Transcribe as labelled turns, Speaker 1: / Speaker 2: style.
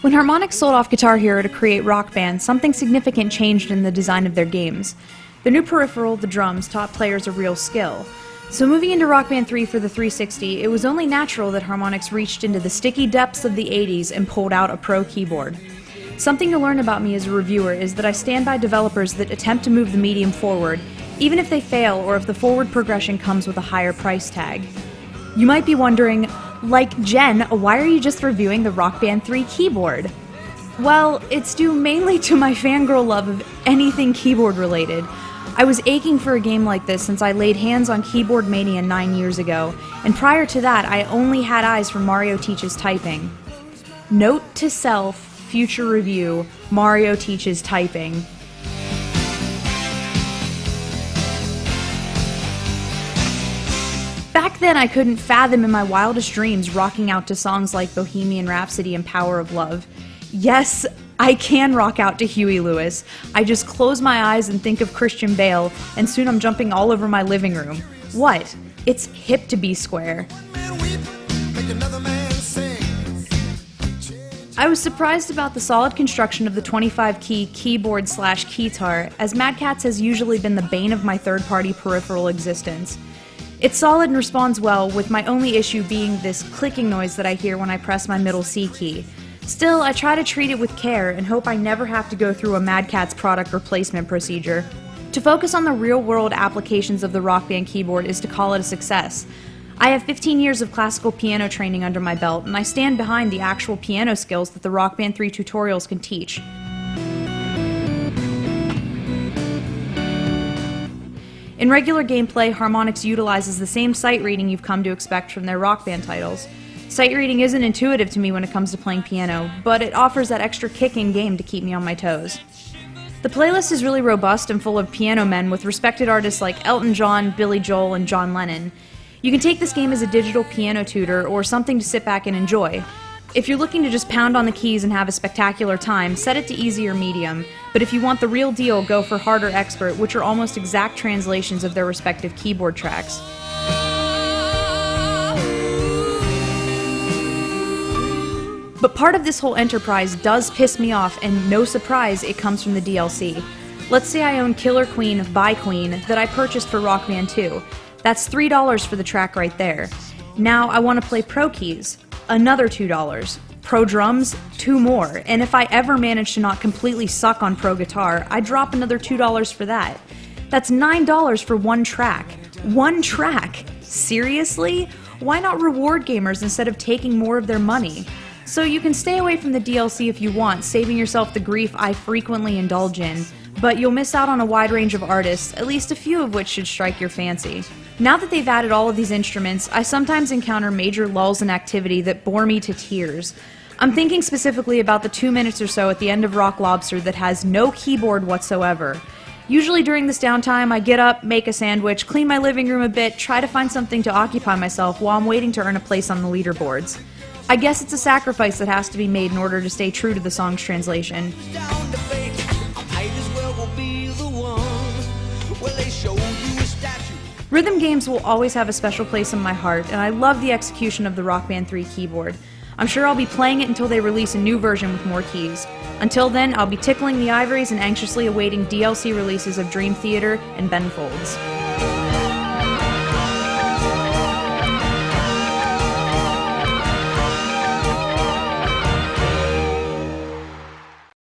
Speaker 1: When Harmonix sold off Guitar Hero to create Rock Band, something significant changed in the design of their games. The new peripheral, the drums, taught players a real skill. So moving into Rock Band 3 for the 360, it was only natural that Harmonix reached into the sticky depths of the 80s and pulled out a pro keyboard. Something to learn about me as a reviewer is that I stand by developers that attempt to move the medium forward, even if they fail or if the forward progression comes with a higher price tag. You might be wondering, like Jen, why are you just reviewing the Rock Band 3 keyboard? Well, it's due mainly to my fangirl love of anything keyboard related. I was aching for a game like this since I laid hands on Keyboard Mania 9 years ago, and prior to that I only had eyes for Mario Teaches Typing. Note to self, future review, Mario Teaches Typing. Back then, I couldn't fathom in my wildest dreams rocking out to songs like Bohemian Rhapsody and Power of Love. Yes, I can rock out to Huey Lewis. I just close my eyes and think of Christian Bale, and soon I'm jumping all over my living room. What? It's hip to be square. I was surprised about the solid construction of the 25-key keyboard/keytar, as Mad Catz has usually been the bane of my third-party peripheral existence. It's solid and responds well, with my only issue being this clicking noise that I hear when I press my middle C key. Still, I try to treat it with care and hope I never have to go through a Mad Catz product replacement procedure. To focus on the real-world applications of the Rock Band keyboard is to call it a success. I have 15 years of classical piano training under my belt, and I stand behind the actual piano skills that the Rock Band 3 tutorials can teach. In regular gameplay, Harmonix utilizes the same sight reading you've come to expect from their Rock Band titles. Sight reading isn't intuitive to me when it comes to playing piano, but it offers that extra kick in game to keep me on my toes. The playlist is really robust and full of piano men with respected artists like Elton John, Billy Joel, and John Lennon. You can take this game as a digital piano tutor or something to sit back and enjoy. If you're looking to just pound on the keys and have a spectacular time, set it to easy or medium, but if you want the real deal, go for hard or expert, which are almost exact translations of their respective keyboard tracks. But part of this whole enterprise does piss me off, and no surprise, it comes from the DLC. Let's say I own Killer Queen by Queen that I purchased for Rock Band 2. That's $3 for the track right there. Now I want to play Pro Keys. Another $2. Pro Drums, 2 more. And if I ever manage to not completely suck on Pro Guitar, I drop another $2 for that. That's $9 for one track. One track! Seriously? Why not reward gamers instead of taking more of their money? So you can stay away from the DLC if you want, saving yourself the grief I frequently indulge in, but you'll miss out on a wide range of artists, at least a few of which should strike your fancy. Now that they've added all of these instruments, I sometimes encounter major lulls in activity that bore me to tears. I'm thinking specifically about the 2 minutes or so at the end of Rock Lobster that has no keyboard whatsoever. Usually during this downtime, I get up, make a sandwich, clean my living room a bit, try to find something to occupy myself while I'm waiting to earn a place on the leaderboards. I guess it's a sacrifice that has to be made in order to stay true to the song's translation. Rhythm games will always have a special place in my heart, and I love the execution of the Rock Band 3 keyboard. I'm sure I'll be playing it until they release a new version with more keys. Until then, I'll be tickling the ivories and anxiously awaiting DLC releases of Dream Theater and Ben Folds.